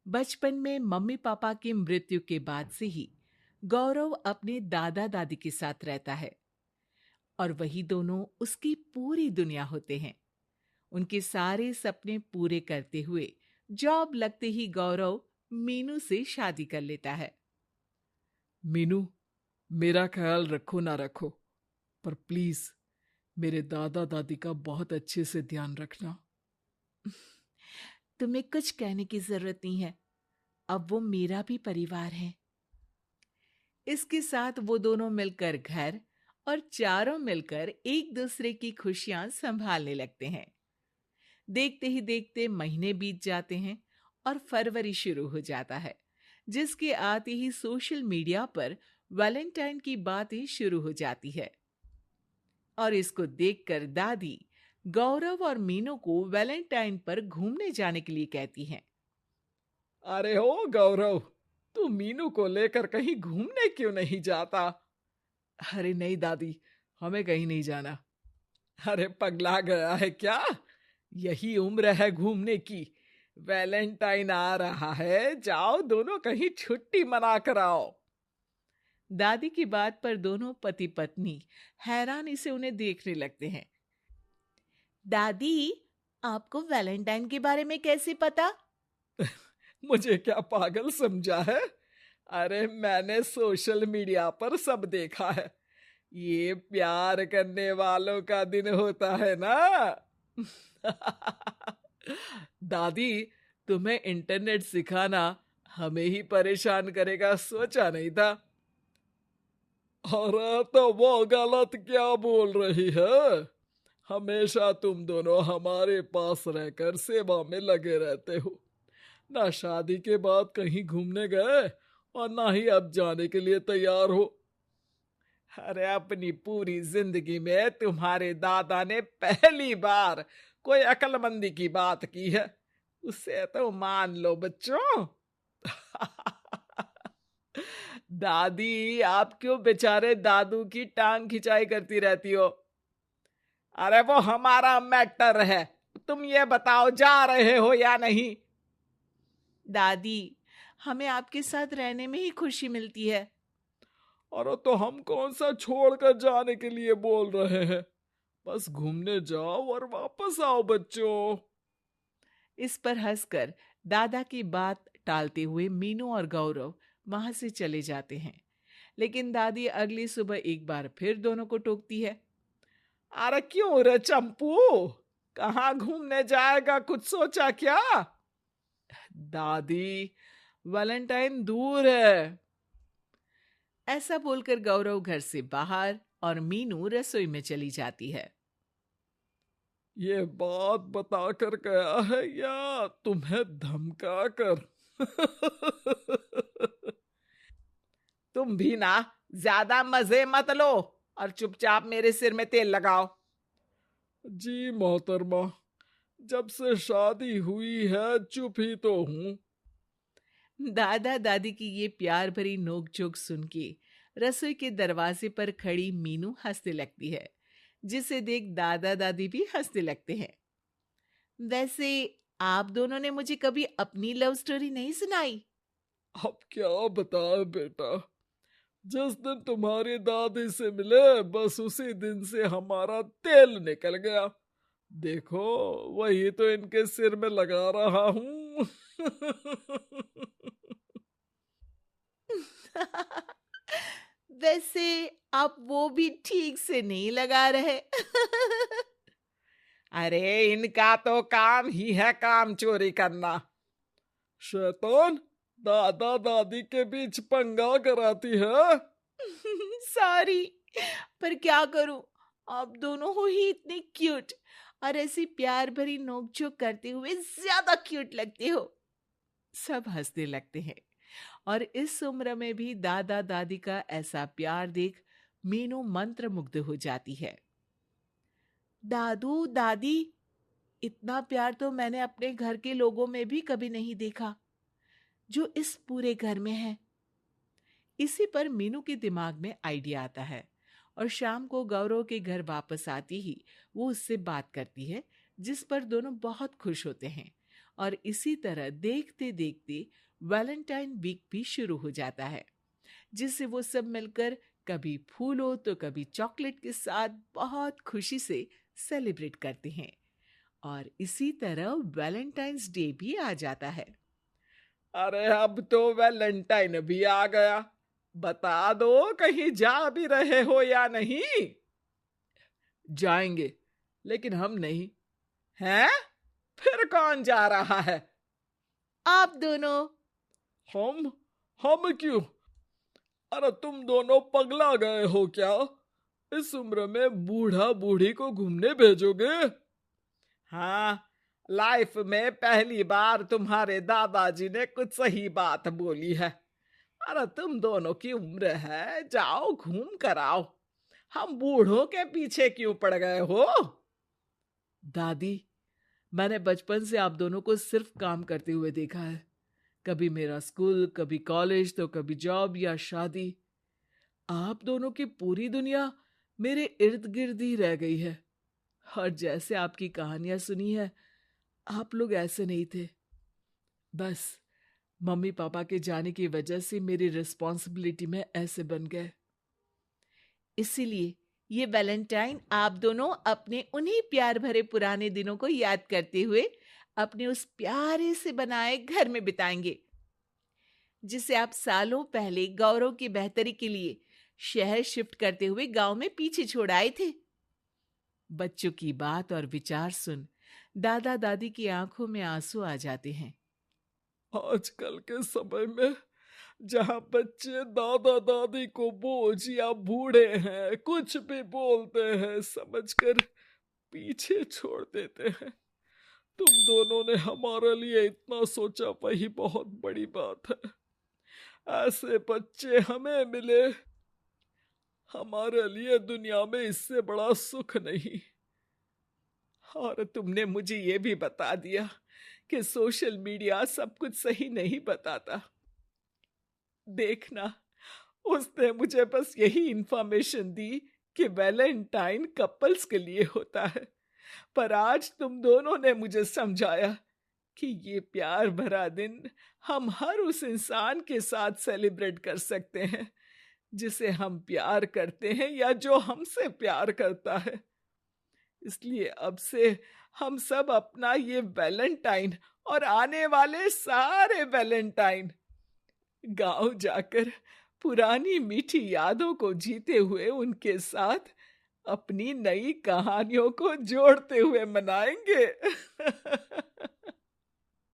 बचपन में mummy papa की मृत्यु के बाद से ही गौरव अपने दादा दादी के साथ रहता है और वही दोनों उसकी पूरी दुनिया होते हैं। उनके सारे सपने पूरे करते हुए जॉब लगते ही गौरव मीनू से शादी कर लेता है। मीनू, मेरा ख्याल रखो ना रखो, पर प्लीज मेरे दादा दादी का बहुत अच्छे से ध्यान रखना। तुम्हें कुछ कहने की जरूरत नहीं है, अब वो मेरा भी परिवार है। इसके साथ वो दोनों मिलकर घर और चारों मिलकर एक दूसरे की खुशियां संभालने लगते हैं। देखते ही देखते महीने बीत जाते हैं और फरवरी शुरू हो जाता है, जिसके आते ही सोशल मीडिया पर वैलेंटाइन की बातें शुरू हो जाती है। और इसको देखकर दादी गौरव और मीनू को वैलेंटाइन पर घूमने जाने के लिए कहती हैं। अरे ओ गौरव, तू मीनू को लेकर कहीं घूमने क्यों नहीं जाता? अरे नहीं दादी, हमें कहीं नहीं जाना। अरे पगला गया है क्या? यही उम्र है घूमने की। वैलेंटाइन आ रहा है, जाओ दोनों कहीं छुट्टी मना कर आओ। दादी की बात पर दोनों पति पत्नी हैरानी से उन्हें देखने लगते हैं। दादी, आपको वैलेंटाइन के बारे में कैसे पता? मुझे क्या पागल समझा है? अरे मैंने सोशल मीडिया पर सब देखा है। ये प्यार करने वालों का दिन होता है ना। दादी, तुम्हें इंटरनेट सिखाना हमें ही परेशान करेगा सोचा नहीं था। अरे तो वो गलत क्या बोल रही है? हमेशा तुम दोनों हमारे पास रहकर सेवा में लगे रहते हो। ना शादी के बाद कहीं घूमने गए और ना ही अब जाने के लिए तैयार हो। अरे अपनी पूरी जिंदगी में तुम्हारे दादा ने पहली बार कोई अक्लमंदी की बात की है, उसे तो मान लो बच्चों। दादी, आप क्यों बेचारे दादू की टांग खिंचाई करती रहती हो? अरे वो हमारा मैटर है, तुम ये बताओ जा रहे हो या नहीं? दादी, हमें आपके साथ रहने में ही खुशी मिलती है। अरे तो हम कौन सा छोड़कर जाने के लिए बोल रहे हैं? बस घूमने जाओ और वापस आओ बच्चों। इस पर हंसकर दादा की बात टालते हुए मीनू और गौरव वहां से चले जाते हैं। लेकिन दादी अगली सुबह एक बार फिर दोनों को टोकती है। अरे क्यों रे चंपू, कहाँ घूमने जाएगा, कुछ सोचा क्या? दादी, वैलेंटाइन दूर है। ऐसा बोलकर गौरव घर से बाहर और मीनू रसोई में चली जाती है। ये बात बता कर गया है या तुम्हें धमका कर? तुम भी ना ज्यादा मजे मत लो और चुपचाप मेरे सिर में तेल लगाओ। जी मोहतरमा, जब से शादी हुई है चुप ही तो हूँ। दादा दादी की ये प्यार भरी नोकझोंक सुन के रसोई के दरवाजे पर खड़ी मीनू हंसने लगती है, जिसे देख दादा दादी भी हंसने लगते हैं। वैसे आप दोनों ने मुझे कभी अपनी लव स्टोरी नहीं सुनाई। अब क्या बताए बेटा, जिस दिन तुम्हारी दादी से मिले बस उसी दिन से हमारा तेल निकल गया। देखो, वही तो इनके सिर में लगा रहा हूँ। वैसे आप वो भी ठीक से नहीं लगा रहे। अरे इनका तो काम ही है काम चोरी करना। शैतान, दादा दादी के बीच पंगा कराती है। सॉरी, पर क्या करूं, आप दोनों हो ही इतने क्यूट और ऐसी प्यार भरी नोकझोंक करते हुए ज्यादा क्यूट लगते हो। सब हंसने लगते हैं और इस उम्र में भी दादा दादी का ऐसा प्यार देख मीनू मंत्रमुग्ध हो जाती है। दादू दादी, इतना प्यार तो मैंने अपने घर के लोगों में भी कभी नहीं देखा जो इस पूरे घर में है। इसी पर मीनू के दिमाग में आइडिया आता है और शाम को गौरव के घर वापस आती ही वो उससे बात करती है, जिस पर दोनों बहुत खुश होते हैं और इसी तरह देखते देखते वैलेंटाइन वीक भी शुरू हो जाता है, जिससे वो सब मिलकर कभी फूलों तो कभी चॉकलेट के साथ बहुत खुशी से सेलिब्रेट करते हैं। और इसी तरह वैलेंटाइंस डे भी आ जाता है। अरे अब तो वैलेंटाइन भी आ गया। बता दो कहीं जा भी रहे हो या नहीं? जाएंगे, लेकिन हम नहीं। हैं? फिर कौन जा रहा है? आप दोनों। हम क्यों? अरे तुम दोनों पगला गए हो क्या? इस उम्र में बूढ़ा बूढ़ी को घूमने भेजोगे? हाँ, लाइफ में पहली बार तुम्हारे दादाजी ने कुछ सही बात बोली है। अरे तुम दोनों की उम्र है, जाओ घूम कर आओ। हम बूढ़ों के पीछे क्यों पड़ गए हो? दादी, मैंने बचपन से आप दोनों को सिर्फ काम करते हुए देखा है। कभी मेरा स्कूल, कभी कॉलेज, तो कभी जॉब या शादी। आप दोनों की पूरी दुनिया मेरे इर्द गिर्द ही रह गई है। और जैसे आपकी कहानियां सुनी है, आप लोग ऐसे नहीं थे। बस मम्मी पापा के जाने की वजह से मेरी रिस्पॉन्सिबिलिटी में ऐसे बन गए। इसीलिए ये वैलेंटाइन आप दोनों अपने उन्हीं प्यार भरे पुराने दिनों को याद करते हुए अपने उस प्यारे से बनाए घर में बिताएंगे, जिसे आप सालों पहले गौरव की बेहतरी के लिए शहर शिफ्ट करते हुए गांव में पीछे छोड़ आए थे। बच्चों की बात और विचार सुन दादा दादी की आंखों में आंसू आ जाते हैं। आजकल के समय में जहाँ बच्चे दादा दादी को बोझ या बूढ़े हैं कुछ भी बोलते हैं समझकर पीछे छोड़ देते हैं। तुम दोनों ने हमारे लिए इतना सोचा, वही बहुत बड़ी बात है। ऐसे बच्चे हमें मिले, हमारे लिए दुनिया में इससे बड़ा सुख नहीं। और तुमने मुझे ये भी बता दिया कि सोशल मीडिया सब कुछ सही नहीं बताता। देखना, उसने मुझे बस यही इंफॉर्मेशन दी कि वैलेंटाइन कपल्स के लिए होता है, पर आज तुम दोनों ने मुझे समझाया कि ये प्यार भरा दिन हम हर उस इंसान के साथ सेलिब्रेट कर सकते हैं जिसे हम प्यार करते हैं या जो हमसे प्यार करता है। इसलिए अब से हम सब अपना ये वैलेंटाइन और आने वाले सारे वैलेंटाइन गांव जाकर पुरानी मीठी यादों को जीते हुए उनके साथ अपनी नई कहानियों को जोड़ते हुए मनाएंगे।